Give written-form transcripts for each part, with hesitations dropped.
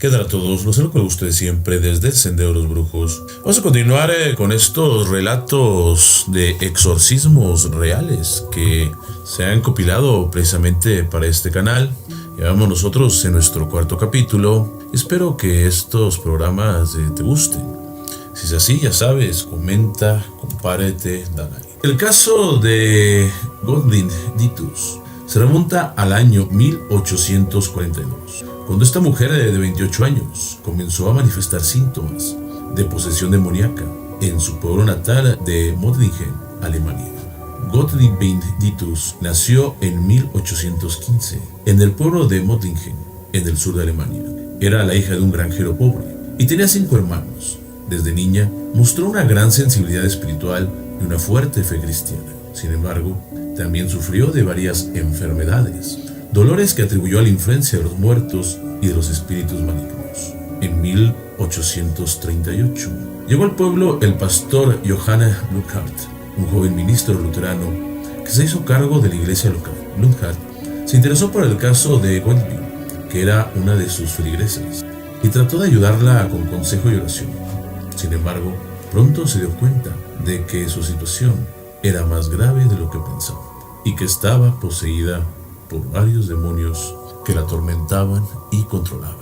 ¿Qué tal a todos? Los saludo con ustedes siempre desde el Sendero de los Brujos. Vamos a continuar con estos relatos de exorcismos reales que se han compilado precisamente para este canal. Llevamos nosotros en nuestro cuarto capítulo. Espero que estos programas te gusten. Si es así, ya sabes, comenta, compártete, da like. El caso de Godwin Ditus se remonta al año 1842. Cuando esta mujer de 28 años comenzó a manifestar síntomas de posesión demoníaca en su pueblo natal de Mödling, Alemania. Godwin Ditus nació en 1815 en el pueblo de Mödling, en el sur de Alemania. Era la hija de un granjero pobre y tenía 5 hermanos. Desde niña mostró una gran sensibilidad espiritual y una fuerte fe cristiana. Sin embargo, también sufrió de varias enfermedades, dolores que atribuyó a la influencia de los muertos y de los espíritus malignos. En 1838 llegó al pueblo el pastor Johannes Blumhardt, un joven ministro luterano que se hizo cargo de la iglesia local. Blumhardt se interesó por el caso de Godwin, que era una de sus feligresas, y trató de ayudarla con consejo y oración. Sin embargo, pronto se dio cuenta de que su situación era más grave de lo que pensaba y que estaba poseída por varios demonios que la atormentaban y controlaban.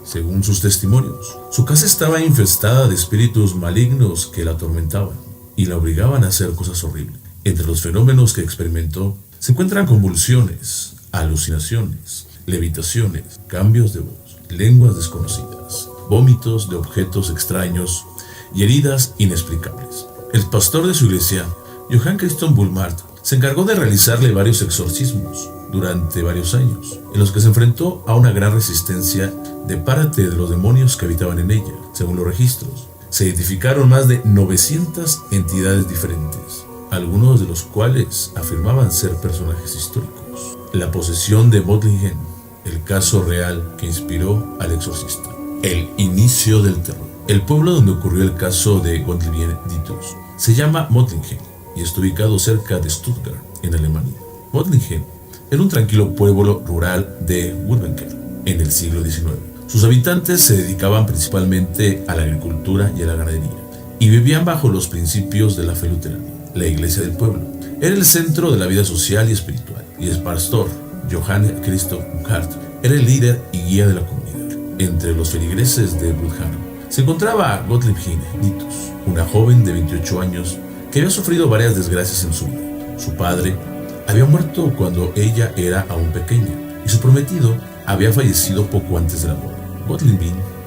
Según sus testimonios, su casa estaba infestada de espíritus malignos que la atormentaban y la obligaban a hacer cosas horribles. Entre los fenómenos que experimentó se encuentran convulsiones, alucinaciones, levitaciones, cambios de voz, lenguas desconocidas, vómitos de objetos extraños y heridas inexplicables. El pastor de su iglesia, Johann Christoph Blumhardt, se encargó de realizarle varios exorcismos durante varios años, en los que se enfrentó a una gran resistencia de parte de los demonios que habitaban en ella. Según los registros, se identificaron más de 900 entidades diferentes, algunos de los cuales afirmaban ser personajes históricos. La posesión de Mödling, el caso real que inspiró al exorcista. El inicio del terror. El pueblo donde ocurrió el caso de Godwin Ditus se llama Mödling y está ubicado cerca de Stuttgart, en Alemania. Mödling era un tranquilo pueblo rural de Württemberg en el siglo XIX. Sus habitantes se dedicaban principalmente a la agricultura y a la ganadería y vivían bajo los principios de la fe luterana. La iglesia del pueblo era el centro de la vida social y espiritual, y el pastor Johann Christoph Blumhardt era el líder y guía de la comunidad. Entre los feligreses de Blumhardt se encontraba Godwin Ditus, una joven de 28 años que había sufrido varias desgracias en su vida. Su padre había muerto cuando ella era aún pequeña y su prometido había fallecido poco antes de la boda. Godwin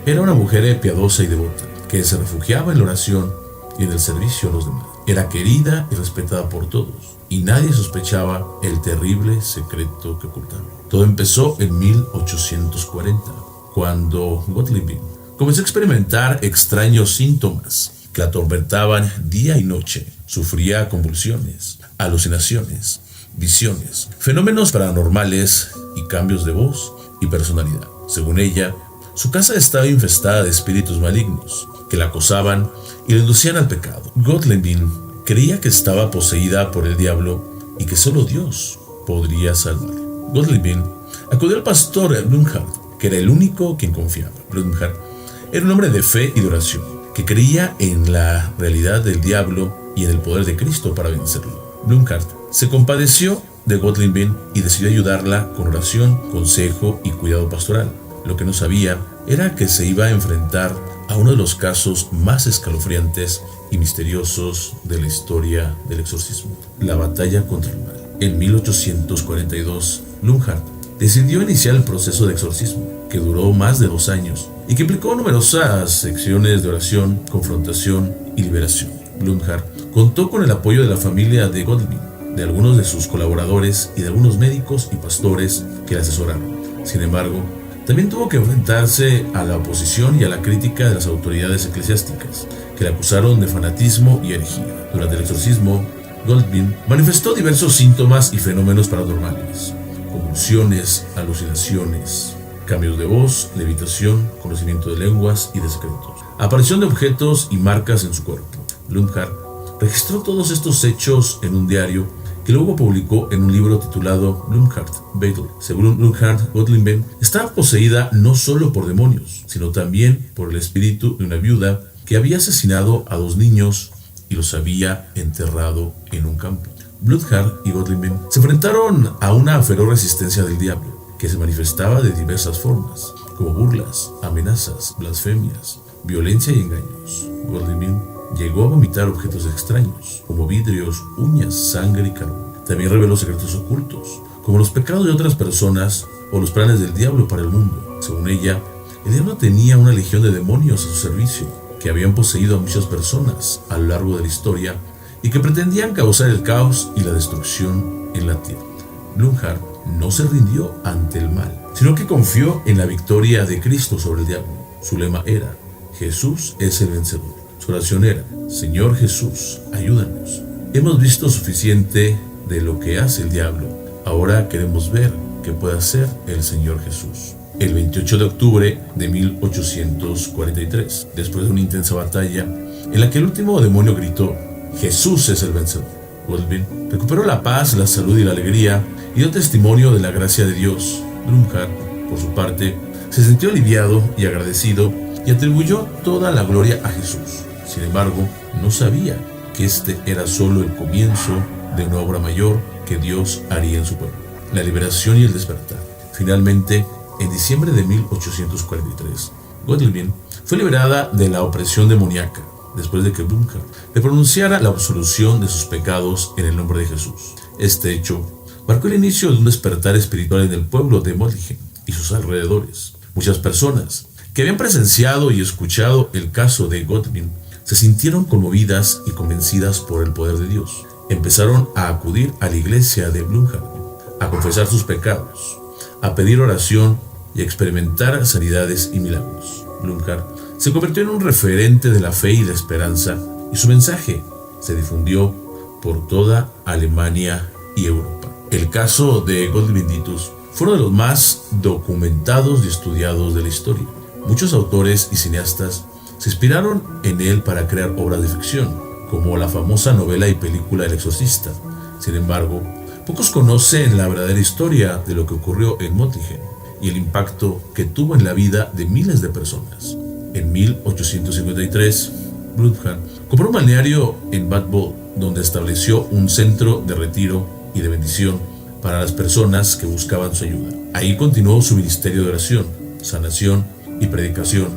era una mujer piadosa y devota que se refugiaba en la oración y en el servicio a los demás. Era querida y respetada por todos y nadie sospechaba el terrible secreto que ocultaba. Todo empezó en 1840, cuando Godwin comenzó a experimentar extraños síntomas que la atormentaban día y noche. Sufría convulsiones, alucinaciones, visiones, fenómenos paranormales y cambios de voz y personalidad. Según ella, su casa estaba infestada de espíritus malignos que la acosaban y la inducían al pecado. Godwin creía que estaba poseída por el diablo y que solo Dios podría salvarla. Godwin acudió al pastor Blumhardt, que era el único quien confiaba. Blumhardt era un hombre de fe y de oración, que creía en la realidad del diablo y en el poder de Cristo para vencerlo. Blumhardt se compadeció de Godwin y decidió ayudarla con oración, consejo y cuidado pastoral. Lo que no sabía era que se iba a enfrentar a uno de los casos más escalofriantes y misteriosos de la historia del exorcismo: la batalla contra el mal. En 1842, Blumhardt decidió iniciar el proceso de exorcismo, que duró más de 2 años y que implicó numerosas secciones de oración, confrontación y liberación. Blumhardt contó con el apoyo de la familia de Godwin, de algunos de sus colaboradores y de algunos médicos y pastores que la asesoraron. Sin embargo, también tuvo que enfrentarse a la oposición y a la crítica de las autoridades eclesiásticas, que la acusaron de fanatismo y herejía. Durante el exorcismo, Godwin manifestó diversos síntomas y fenómenos paranormales: convulsiones, alucinaciones, cambios de voz, levitación, conocimiento de lenguas y de secretos, aparición de objetos y marcas en su cuerpo. Blumhardt registró todos estos hechos en un diario que y luego publicó en un libro titulado Blumhardt Battle. Según Blumhardt, Gottlieb estaba poseída no solo por demonios, sino también por el espíritu de una viuda que había asesinado a 2 niños y los había enterrado en un campo. Blumhardt y Gottlieb se enfrentaron a una feroz resistencia del diablo, que se manifestaba de diversas formas, como burlas, amenazas, blasfemias, violencia y engaños. Gottlieb llegó a vomitar objetos extraños, como vidrios, uñas, sangre y carbón. También reveló secretos ocultos, como los pecados de otras personas o los planes del diablo para el mundo. Según ella, el diablo tenía una legión de demonios a su servicio, que habían poseído a muchas personas a lo largo de la historia y que pretendían causar el caos y la destrucción en la tierra. Blumhardt no se rindió ante el mal, sino que confió en la victoria de Cristo sobre el diablo. Su lema era: Jesús es el vencedor. Su oración era: Señor Jesús, ayúdanos. Hemos visto suficiente de lo que hace el diablo. Ahora queremos ver qué puede hacer el Señor Jesús. El 28 de octubre de 1843, después de una intensa batalla en la que el último demonio gritó: Jesús es el vencedor, Gottlieb recuperó la paz, la salud y la alegría y dio testimonio de la gracia de Dios. Blumhardt, por su parte, se sintió aliviado y agradecido y atribuyó toda la gloria a Jesús. Sin embargo, no sabía que este era solo el comienzo de una obra mayor que Dios haría en su pueblo: la liberación y el despertar. Finalmente, en diciembre de 1843, Gottlieb fue liberada de la opresión demoníaca, después de que Blumhardt le pronunciara la absolución de sus pecados en el nombre de Jesús. Este hecho marcó el inicio de un despertar espiritual en el pueblo de Mödling y sus alrededores. Muchas personas que habían presenciado y escuchado el caso de Gottlieb se sintieron conmovidas y convencidas por el poder de Dios. Empezaron a acudir a la iglesia de Blumhardt, a confesar sus pecados, a pedir oración y a experimentar sanidades y milagros. Blumhardt se convirtió en un referente de la fe y la esperanza, y su mensaje se difundió por toda Alemania y Europa. El caso de Gottlieb fue uno de los más documentados y estudiados de la historia. Muchos autores y cineastas se inspiraron en él para crear obras de ficción, como la famosa novela y película El Exorcista. Sin embargo, pocos conocen la verdadera historia de lo que ocurrió en Mödling y el impacto que tuvo en la vida de miles de personas. En 1853, Blumhardt compró un balneario en Bad Boll, donde estableció un centro de retiro y de bendición para las personas que buscaban su ayuda. Ahí continuó su ministerio de oración, sanación y predicación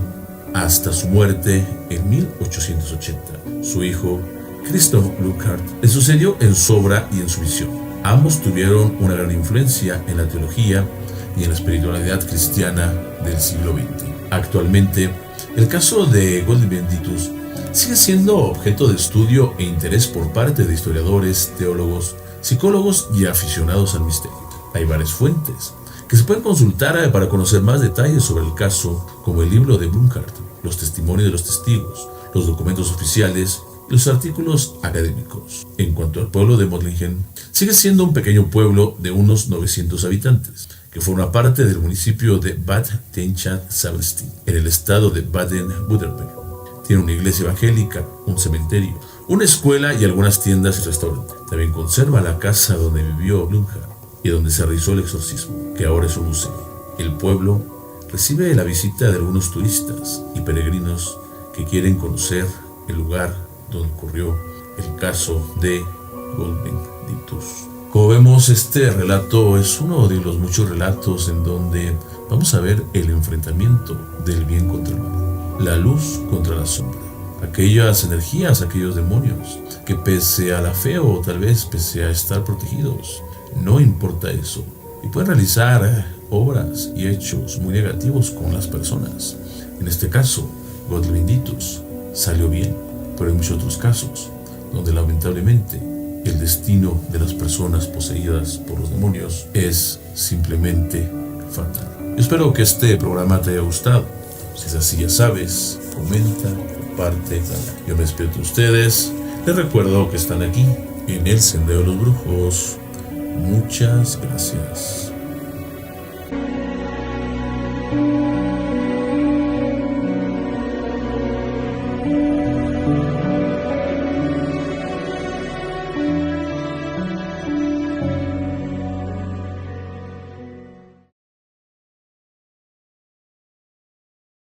hasta su muerte en 1880. Su hijo, Christoph Blumhardt, le sucedió en su obra y en su visión. Ambos tuvieron una gran influencia en la teología y en la espiritualidad cristiana del siglo XX. Actualmente, el caso de Gottlieb sigue siendo objeto de estudio e interés por parte de historiadores, teólogos, psicólogos y aficionados al misterio. Hay varias fuentes que se pueden consultar para conocer más detalles sobre el caso, como el libro de Blumhardt, los testimonios de los testigos, los documentos oficiales y los artículos académicos. En cuanto al pueblo de Mödling, sigue siendo un pequeño pueblo de unos 900 habitantes, que forma parte del municipio de Bad Tenchat-Sabelstein, en el estado de Baden-Württemberg. Tiene una iglesia evangélica, un cementerio, una escuela y algunas tiendas y restaurantes. También conserva la casa donde vivió Blumhardt y donde se realizó el exorcismo, que ahora es un museo. El pueblo recibe la visita de algunos turistas y peregrinos que quieren conocer el lugar donde ocurrió el caso de Gottlieb. Como vemos, este relato es uno de los muchos relatos en donde vamos a ver el enfrentamiento del bien contra el mal, la luz contra la sombra, aquellas energías, aquellos demonios que pese a la fe o tal vez pese a estar protegidos, no importa eso y pueden realizar obras y hechos muy negativos con las personas. En este caso, Gottlieb salió bien, pero hay muchos otros casos donde lamentablemente el destino de las personas poseídas por los demonios es simplemente fatal. Yo espero que este programa te haya gustado. Si es así, ya sabes, comenta, comparte. Yo me despido de ustedes. Les recuerdo que están aquí en el Sendero de los Brujos. Muchas gracias.